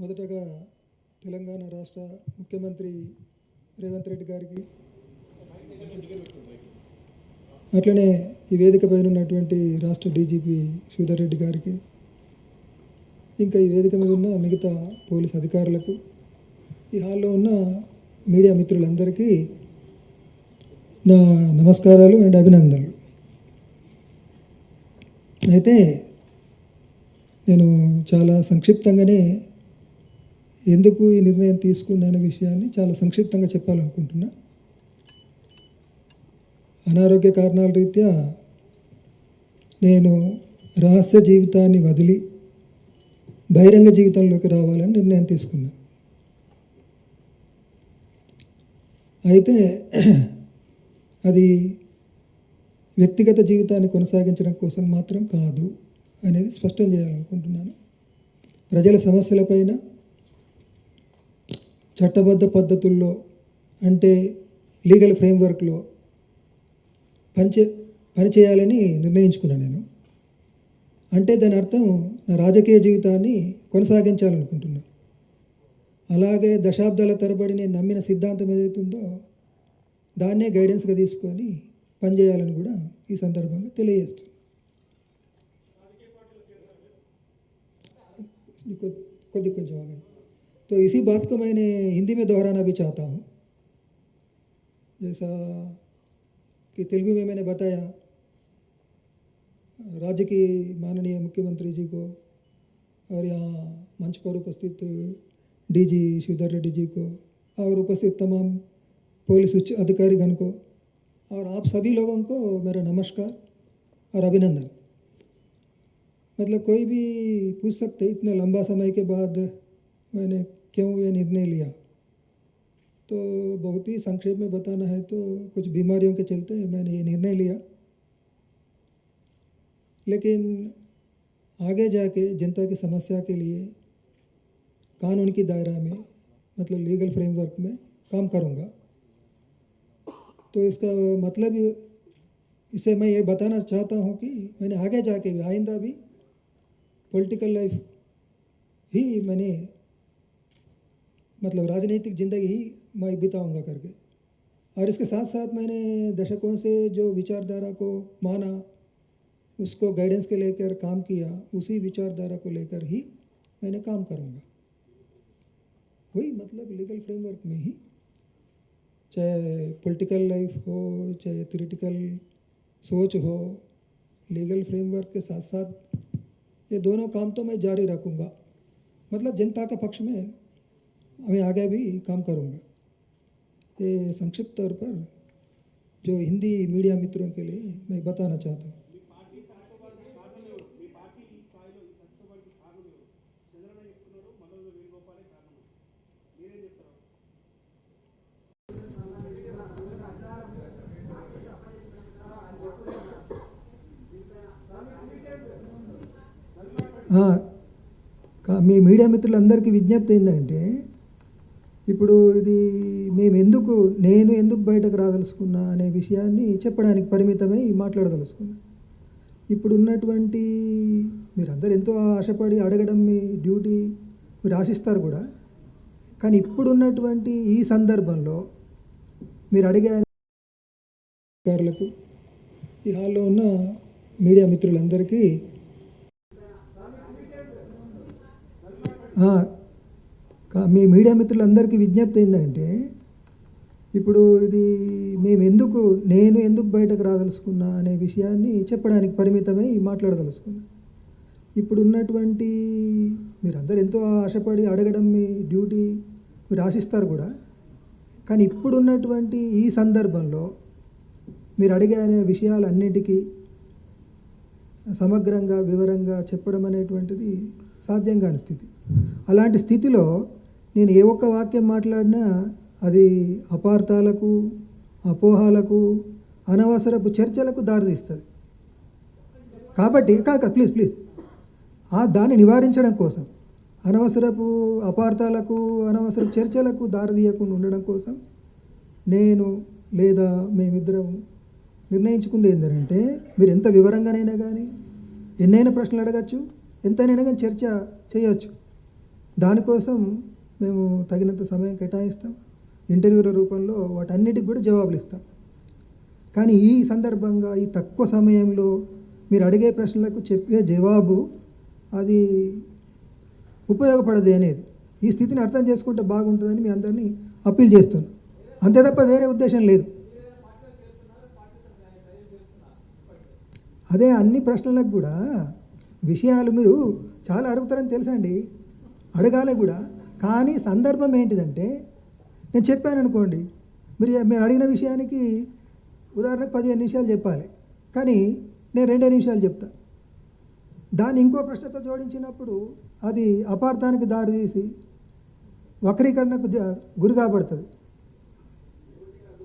మొదటగా తెలంగాణ రాష్ట్ర ముఖ్యమంత్రి రేవంత్ రెడ్డి గారికి, అట్లనే ఈ వేదిక పైన ఉన్నటువంటి రాష్ట్ర డీజీపీ శ్రీధర్ రెడ్డి గారికి, ఇంకా ఈ వేదిక మీద ఉన్న మిగతా పోలీస్ అధికారులకు, ఈ హాల్లో ఉన్న మీడియా మిత్రులందరికీ నా నమస్కారాలు అండ్ అభినందనలు. అయితే నేను చాలా సంక్షిప్తంగానే ఎందుకు ఈ నిర్ణయం తీసుకున్నానే విషయాన్ని చాలా సంక్షిప్తంగా చెప్పాలనుకుంటున్నా. అనారోగ్య కారణాల రీత్యా నేను రహస్య జీవితాన్ని వదిలి బహిరంగ జీవితంలోకి రావాలని నిర్ణయం తీసుకున్నా. అయితే అది వ్యక్తిగత జీవితాన్ని కొనసాగించడం కోసం మాత్రం కాదు అనేది స్పష్టం చేయాలనుకుంటున్నాను. ప్రజల సమస్యలపైన చట్టబద్ధ పద్ధతుల్లో, అంటే లీగల్ ఫ్రేమ్వర్క్లో పనిచేయాలని నిర్ణయించుకున్నాను నేను. అంటే దాని అర్థం నా రాజకీయ జీవితాన్ని కొనసాగించాలనుకుంటున్నాను. అలాగే దశాబ్దాల తరబడి నేను నమ్మిన సిద్ధాంతం ఏదైతుందో దాన్నే గైడెన్స్గా తీసుకొని పనిచేయాలని కూడా ఈ సందర్భంగా తెలియజేస్తున్నాను. కొంచెం आगे तो इसी बात को मैंने हिंदी में दोहराना भी चाहता हूँ. जैसा कि तेलुगु में मैंने बताया राज्य की माननीय मुख्यमंत्री जी को और यहाँ मंच पर उपस्थित डीजी श्रीधर रेड्डी जी को और उपस्थित तमाम पुलिस उच्च अधिकारीगण को और आप सभी लोगों को मेरा नमस्कार और अभिनंदन. मतलब कोई भी पूछ सकते इतने लंबा समय के बाद मैंने क्यों ये निर्णय लिया, तो बहुत ही संक्षेप में बताना है तो कुछ बीमारियों के चलते मैंने ये निर्णय लिया. लेकिन आगे जाके जनता की समस्या के लिए कानून की दायरा में, मतलब लीगल फ्रेमवर्क में काम करूँगा. तो इसका मतलब इसे मैं ये बताना चाहता हूँ कि मैंने आगे जाके भी, आइंदा भी पॉलिटिकल लाइफ ही मैंने, मतलब राजनीतिक ज़िंदगी ही मैं बिताऊँगा करके. और इसके साथ साथ मैंने दशकों से जो विचारधारा को माना, उसको गाइडेंस के लेकर काम किया, उसी विचारधारा को लेकर ही मैंने काम करूँगा. वही मतलब लीगल फ्रेमवर्क में ही, चाहे पॉलिटिकल लाइफ हो, चाहे थ्योरेटिकल सोच हो, लीगल फ्रेमवर्क के साथ साथ ये दोनों काम तो मैं जारी रखूँगा. मतलब जनता के पक्ष में मैं आगे भी काम करूँगा. ये संक्षिप्त तौर पर जो हिंदी मीडिया मित्रों के लिए मैं बताना चाहता हूँ. మీ మీడియా మిత్రులందరికీ విజ్ఞప్తి ఏంటంటే, ఇప్పుడు ఇది నేను ఎందుకు బయటకు రాదలుచుకున్నా అనే విషయాన్ని చెప్పడానికి పరిమితమై మాట్లాడదలుచుకున్నా. ఇప్పుడు ఉన్నటువంటి మీరందరూ ఎంతో ఆశపడి అడగడం మీ డ్యూటీ, మీరు ఆశిస్తారు కూడా. కానీ ఇప్పుడున్నటువంటి ఈ సందర్భంలో మీరు అడిగే అధికారులకు, ఈ హాల్లో ఉన్న మీడియా మిత్రులందరికీ మీ మీడియా మిత్రులందరికీ విజ్ఞప్తి ఏంటంటే, ఇప్పుడు ఇది నేను ఎందుకు బయటకు రాదలుచుకున్నా అనే విషయాన్ని చెప్పడానికి పరిమితమై మాట్లాడదలుచుకున్నా. ఇప్పుడు ఉన్నటువంటి మీరందరూ ఎంతో ఆశపడి అడగడం మీ డ్యూటీ, మీరు ఆశిస్తారు కూడా. కానీ ఇప్పుడున్నటువంటి ఈ సందర్భంలో మీరు అడిగే విషయాలన్నిటికీ సమగ్రంగా వివరంగా చెప్పడం అనేటువంటిది సాధ్యం కాని స్థితి. అలాంటి స్థితిలో నేను ఏ ఒక్క వాక్యం మాట్లాడినా అది అపార్థాలకు, అపోహాలకు, అనవసరపు చర్చలకు దారితీస్తుంది. కాబట్టి ప్లీజ్ దాన్ని నివారించడం కోసం, అనవసరపు అపార్థాలకు, అనవసరపు చర్చలకు దారితీయకుండా ఉండడం కోసం నేను లేదా మేమిద్దరం నిర్ణయించుకుంది ఏంటంటే, మీరు ఎంత వివరంగానైనా కానీ ఎన్నైనా ప్రశ్నలు అడగచ్చు, ఎంతైనా కానీ చర్చ చేయవచ్చు. దానికోసం మేము తగినంత సమయం కేటాయిస్తాం. ఇంటర్వ్యూల రూపంలో వాటన్నిటికి కూడా జవాబులు ఇస్తాం. కానీ ఈ సందర్భంగా ఈ తక్కువ సమయంలో మీరు అడిగే ప్రశ్నలకు చెప్పే జవాబు అది ఉపయోగపడదు అనేది, ఈ స్థితిని అర్థం చేసుకుంటే బాగుంటుందని మీ అందరినీ అప్పీల్ చేస్తున్నాను. అంతే తప్ప వేరే ఉద్దేశం లేదు. అదే అన్ని ప్రశ్నలకు కూడా విషయాలు మీరు చాలా అడుగుతారని తెలుసండి, అడగాలి కూడా. కానీ సందర్భం ఏంటిదంటే, నేను చెప్పాను అనుకోండి, మీరు అడిగిన విషయానికి ఉదాహరణకు 15 నిమిషాలు చెప్పాలి, కానీ నేను 2 నిమిషాలు చెప్తా. దాన్ని ఇంకో ప్రశ్నతో జోడించినప్పుడు అది అపార్థానికి దారితీసి వక్రీకరణకు గురి కాబడుతుంది.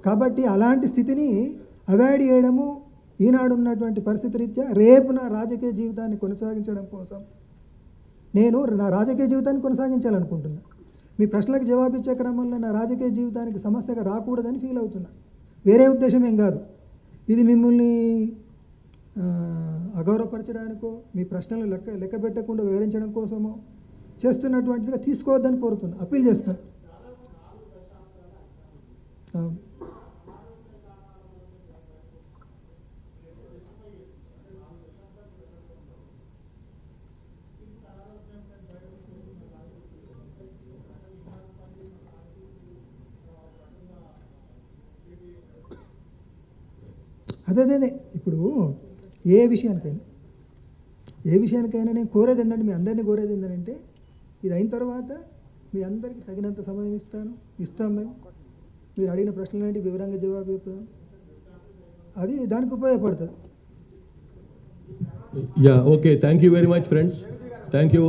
కాబట్టి అలాంటి స్థితిని అవాయిడ్ చేయడము ఈనాడు ఉన్నటువంటి పరిస్థితి రీత్యా రేపు నా రాజకీయ జీవితాన్ని కొనసాగించడం కోసం నేను నా రాజకీయ జీవితాన్ని కొనసాగించాలనుకుంటున్నా. మీ ప్రశ్నలకు జవాబిచ్చే క్రమంలో నా రాజకీయ జీవితానికి సమస్యగా రాకూడదని ఫీల్ అవుతున్నా. వేరే ఉద్దేశం ఏం కాదు. ఇది మిమ్మల్ని అగౌరవపరచడానికో మీ ప్రశ్నలు లెక్క పెట్టకుండా వివరించడం కోసమో చేస్తున్నటువంటిదిగా తీసుకోవద్దని కోరుతున్నా, అప్పీల్ చేస్తున్నాను. అదే ఇప్పుడు ఏ విషయానికైనా నేను కోరేది ఏంటంటే, మీ అందరినీ కోరేది ఏంటంటే, ఇది అయిన తర్వాత మీ అందరికీ తగినంత సమయం ఇస్తాం మేము. మీరు అడిగిన ప్రశ్నలన్నింటి వివరంగా జవాబు చెప్తాం, అది దానికి ఉపయోగపడుతుంది. Yeah, okay. Thank you very much, friends. Thank you.